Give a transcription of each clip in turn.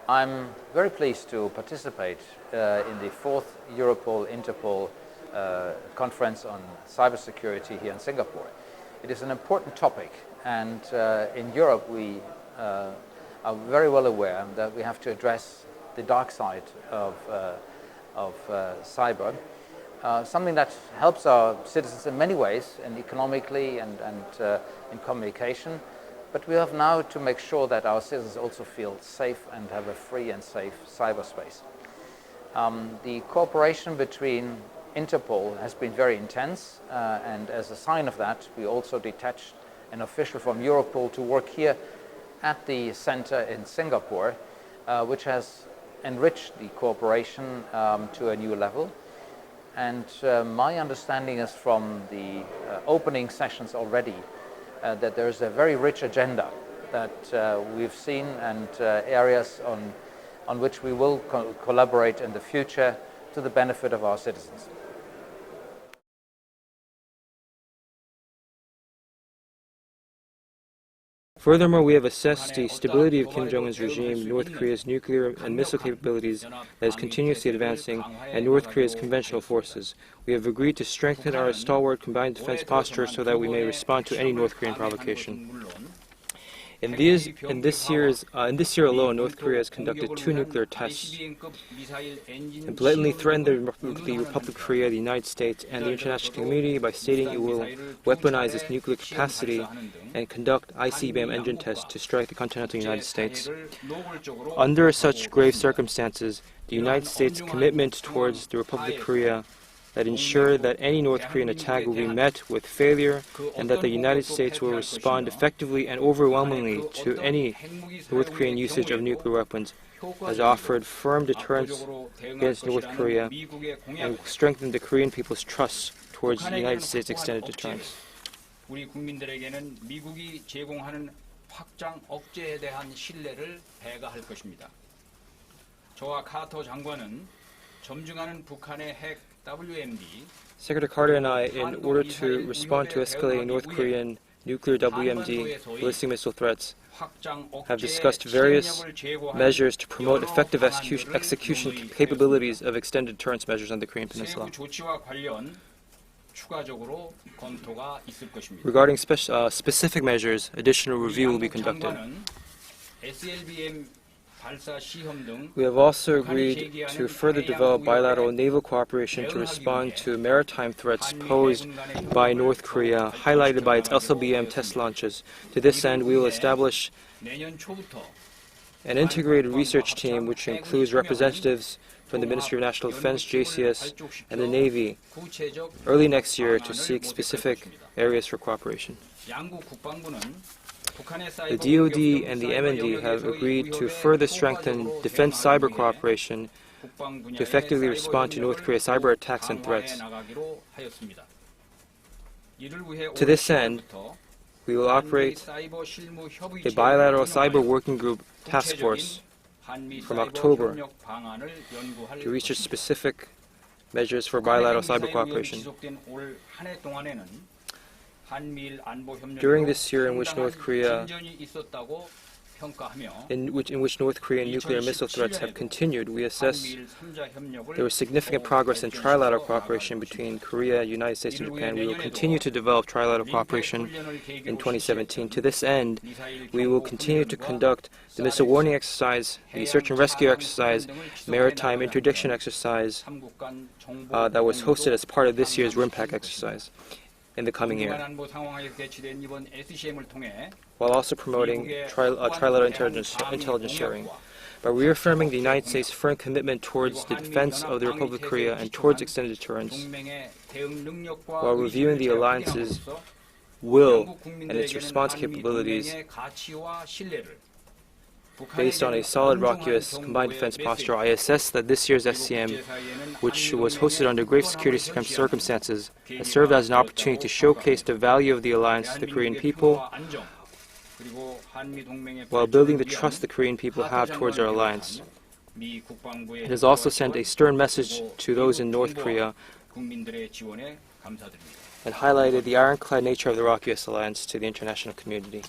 I'm very pleased to participate in the 4th Europol-Interpol conference on cybersecurity here in Singapore. It is an important topic, and in Europe we are very well aware that we have to address the dark side of cyber, something that helps our citizens in many ways, and economically and in communication. But we have now to make sure that our citizens also feel safe and have a free and safe cyberspace. The cooperation between Interpol has been very intense, and as a sign of that, we also detached an official from Europol to work here at the center in Singapore, which has enriched the cooperation to a new level. And my understanding is from the opening sessions already that there is a very rich agenda that we've seen, and areas on which we will collaborate in the future to the benefit of our citizens. Furthermore, we have assessed the stability of Kim Jong-un's regime, North Korea's nuclear and missile capabilities that is continuously advancing, and North Korea's conventional forces. We have agreed to strengthen our stalwart combined defense posture so that we may respond to any North Korean provocation. In this year alone, North Korea has conducted 2 nuclear tests and blatantly threatened the Republic of Korea, the United States, and the international community by stating it will weaponize its nuclear capacity and conduct ICBM engine tests to strike the continental United States. Under such grave circumstances, the United States' commitment towards the Republic of Korea that ensure that any North Korean attack will be met with failure, and that the United States will respond effectively and overwhelmingly to any North Korean usage of nuclear weapons, has offered firm deterrence against North Korea and strengthened the Korean people's trust towards the United States' extended deterrence. 우리 국민들에게는 미국이 제공하는 확장 억제에 대한 신뢰를 배가할 것입니다. 저와 카터 장관은 점증하는 북한의 핵 WMD Secretary Carter and I, in order to respond to escalating North Korean nuclear WMD ballistic missile threats, have discussed various measures to promote effective execution capabilities of extended deterrence measures on the Korean Peninsula. Regarding specific measures, additional review will be conducted. We have also agreed to further develop bilateral naval cooperation to respond to maritime threats posed by North Korea, highlighted by its LCBM test launches. To this end, we will establish an integrated research team which includes representatives from the Ministry of National Defense, JCS, and the Navy early next year to seek specific areas for cooperation. The DoD and the MND have agreed to further strengthen defense cyber cooperation to effectively respond to North Korea's cyber attacks and threats. To this end, we will operate a bilateral cyber working group task force from October to research specific measures for bilateral cyber cooperation. During this year in which North Korean nuclear missile threats have continued, we assess there was significant progress in trilateral cooperation between Korea, United States, and Japan. We will continue to develop trilateral cooperation in 2017. To this end, we will continue to conduct the missile warning exercise, the search and rescue exercise, maritime interdiction exercise that was hosted as part of this year's RIMPAC exercise in the coming year, while also promoting trilateral intelligence sharing. By reaffirming the United States' firm commitment towards the defense of the Republic of Korea and towards extended deterrence, while reviewing the alliance's will and its response capabilities based on a solid ROC-US combined defense posture, I assess that this year's SCM, which was hosted under grave security circumstances, has served as an opportunity to showcase the value of the alliance to the Korean people, while building the trust the Korean people have towards our alliance. It has also sent a stern message to those in North Korea and highlighted the ironclad nature of the ROC-US alliance to the international community.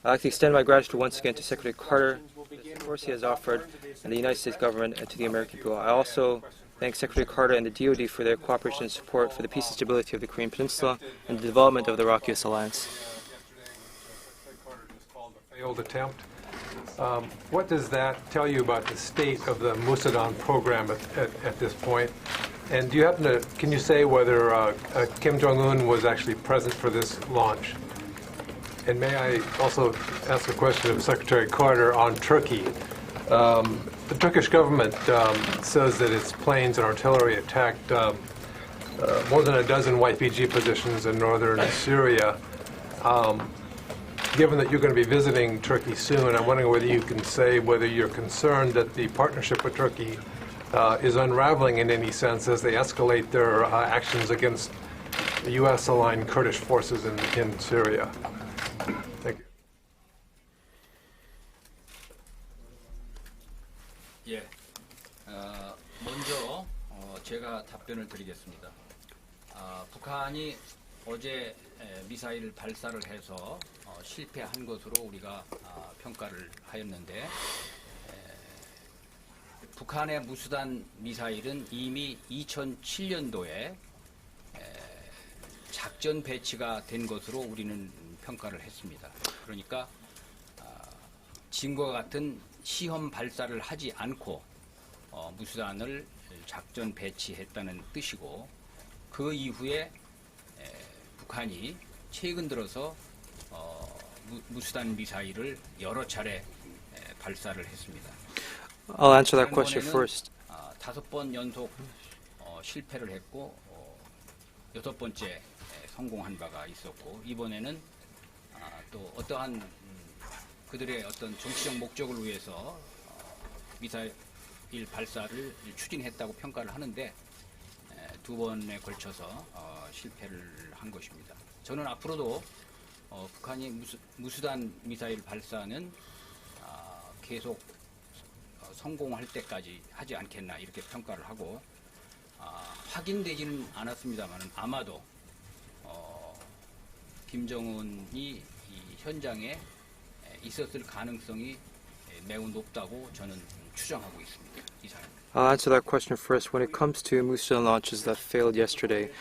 I'd like to extend my gratitude once again to Secretary Carter for the support he has offered and the United States government and to the American people. I also thank Secretary Carter and the DoD for their cooperation and support for the peace and stability of the Korean Peninsula and the development of the Rock-US alliance. Failed attempt. What does that tell you about the state of the Musadan program at this point? And do you happen to, can you say whether Kim Jong-un was actually present for this launch? And may I also ask a question of Secretary Carter on Turkey? The Turkish government says that its planes and artillery attacked more than a dozen YPG positions in northern Syria. Given that you're going to be visiting Turkey soon, I'm wondering whether you can say whether you're concerned that the partnership with Turkey is unraveling in any sense as they escalate their actions against the U.S.-aligned Kurdish forces in Syria. Thank you. 예, 먼저 제가 답변을 드리겠습니다. 북한이 어제 미사일 발사를 해서 실패한 것으로 우리가 평가를 하였는데 북한의 무수단 미사일은 이미 2007년도에 작전 배치가 된 것으로 우리는 평가를 했습니다. 그러니까 지금과 같은 시험 발사를 하지 않고 무수단을 작전 배치했다는 뜻이고 그 이후에 북한이 최근 들어서 무수단 미사일을 여러 차례 발사를 했습니다. I'll answer that question first. 5번 연속 실패를 했고 6번째 성공한 바가 있었고 이번에는 또 어떠한 그들의 어떤 정치적 목적을 위해서 미사일 발사를 추진했다고 평가를 하는데 2번에 걸쳐서 실패를 한 것입니다. 저는 앞으로도 북한이 무수단 미사일 발사는 계속 성공할 때까지 하지 않겠나 이렇게 평가를 하고 확인되지는 않았습니다만 아마도 김정은이 이 현장에 있었을 가능성이 매우 높다고 저는 추정하고 있습니다. 이상입니다. I'll answer that question first. When it comes to Musadan launches that failed yesterday,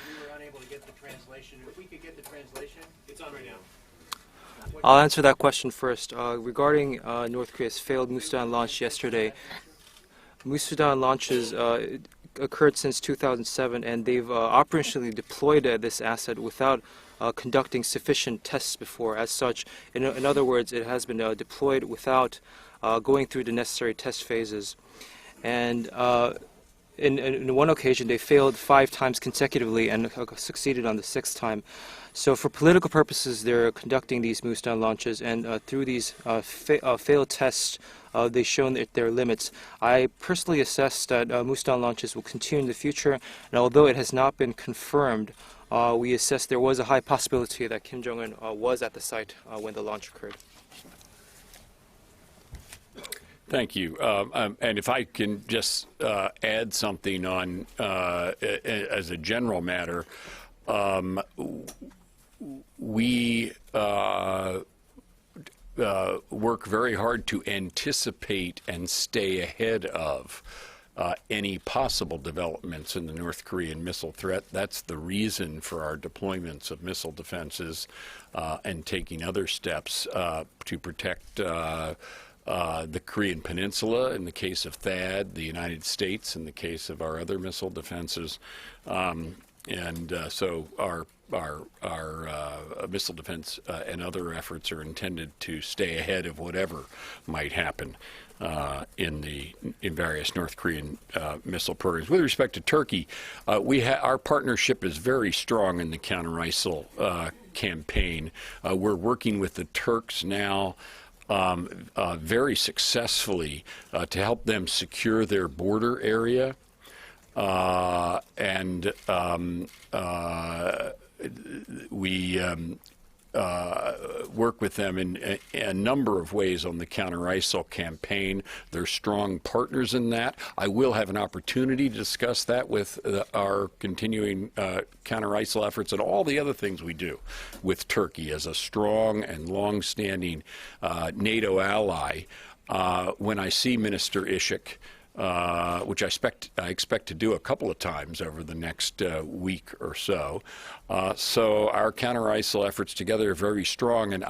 I'll answer that question first. Regarding North Korea's failed Musadan launch yesterday, Musadan launches occurred since 2007, and they've operationally deployed this asset without conducting sufficient tests before. As such, in other words, it has been deployed without going through the necessary test phases. And in one occasion, they failed 5 times consecutively and succeeded on the 6th time. So for political purposes, they're conducting these Musadan launches, and through these failed tests, they've shown their limits. I personally assess that Musadan launches will continue in the future, and although it has not been confirmed, we assess there was a high possibility that Kim Jong-un was at the site when the launch occurred. Thank you. And if I can just add something on as a general matter, we work very hard to anticipate and stay ahead of any possible developments in the North Korean missile threat. That's the reason for our deployments of missile defenses and taking other steps to protect the Korean Peninsula in the case of THAAD, the United States in the case of our other missile defenses, so our missile defense and other efforts are intended to stay ahead of whatever might happen in various North Korean missile programs. With respect to Turkey, our partnership is very strong in the counter-ISIL campaign. We're working with the Turks now very successfully to help them secure their border area. We work with them in a number of ways on the counter-ISIL campaign. They're strong partners in that. I will have an opportunity to discuss that with our continuing counter-ISIL efforts and all the other things we do with Turkey as a strong and long-standing NATO ally. When I see Minister Ishik, which I expect to do a couple of times over the next week or so. So our counter-ISIL efforts together are very strong, and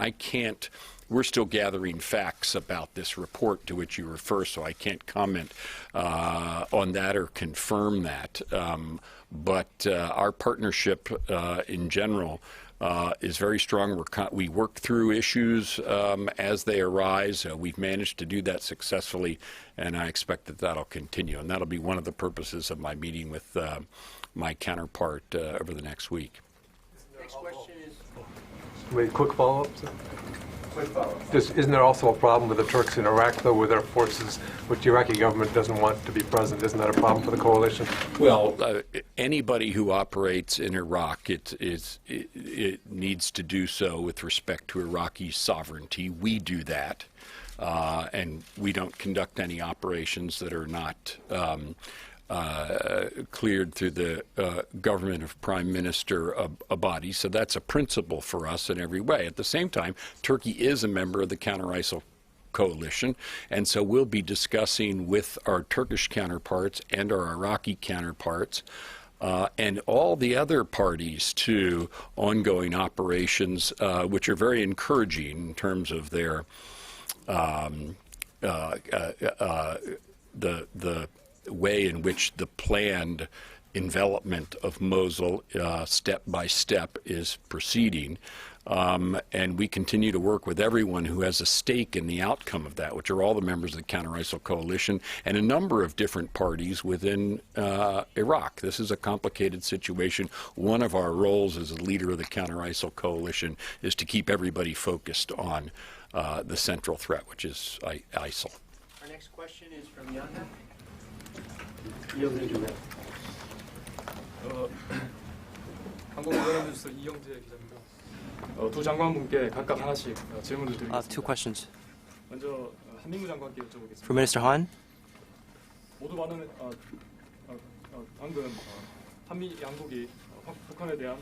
we're still gathering facts about this report to which you refer, so I can't comment on that or confirm that. But our partnership in general is very strong. We work through issues as they arise. We've managed to do that successfully, and I expect that that'll continue. And that'll be one of the purposes of my meeting with my counterpart over the next week. Next question is... Wait, quick follow-up? Isn't there also a problem with the Turks in Iraq, though, with their forces, which the Iraqi government doesn't want to be present? Isn't that a problem for the coalition? Well, anybody who operates in Iraq, it needs to do so with respect to Iraqi sovereignty. We do that, and we don't conduct any operations that are not cleared through the government of Prime Minister Abadi. So that's a principle for us in every way. At the same time, Turkey is a member of the counter-ISIL coalition, and so we'll be discussing with our Turkish counterparts and our Iraqi counterparts and all the other parties to ongoing operations, which are very encouraging in terms of their the way in which the planned envelopment of Mosul step by step is proceeding. And we continue to work with everyone who has a stake in the outcome of that, which are all the members of the counter-ISIL coalition and a number of different parties within Iraq. This is a complicated situation. One of our roles as a leader of the counter-ISIL coalition is to keep everybody focused on the central threat, which is ISIL. Our next question is from Yanda. 한국 언론뉴스 이영재 기자입니다. 두 장관분께 각각 하나씩 질문을 드리겠습니다. Two questions. 먼저 한민구 장관께 여쭤보겠습니다. For Minister Han, 모두 방금 한미 양국이 북한에 대한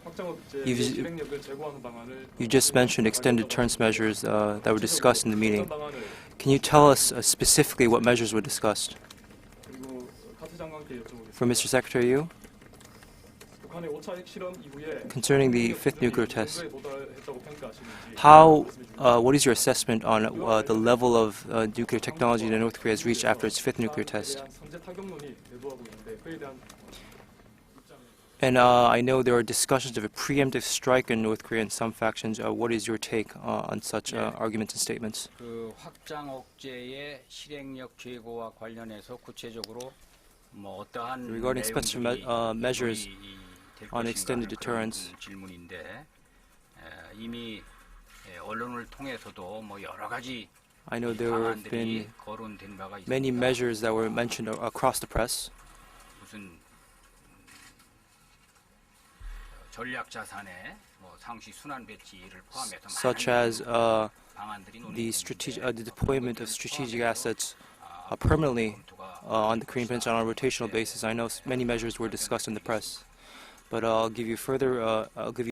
확장 억제 실행력을 제고하는 방안을 you just mentioned extended deterrence measures that were discussed in the meeting. Can you tell us specifically what measures were discussed? 그리고 카트 장관께 여쭤보겠습니다. For Mr. Secretary Yu, 북한의 5차 핵실험 이후에 concerning the fifth nuclear test, 도달했다고 평가하시는지 what is your assessment on the level of nuclear technology that North Korea has reached after its fifth nuclear test? 선제 타격론이 내부하고 있는데 그에 대한 And I know there are discussions of a preemptive strike in North Korea in some factions. What is your take on such arguments and statements? 그 확장 억제의 실행력 제고와 관련해서 구체적으로 뭐 어떠한 Regarding special measures on extended deterrence, 질문인데 이미 언론을 통해서도 뭐 여러 가지 I know there have been 방안들이 거론된 바가 있습니다. many measures that were mentioned across the press, 무슨 전략 자산의 뭐 상시 순환 배치를 포함해서 such as 방안들이 the deployment of strategic assets permanently on the Korean Peninsula on a rotational basis. I know many measures were discussed in the press, but I'll give you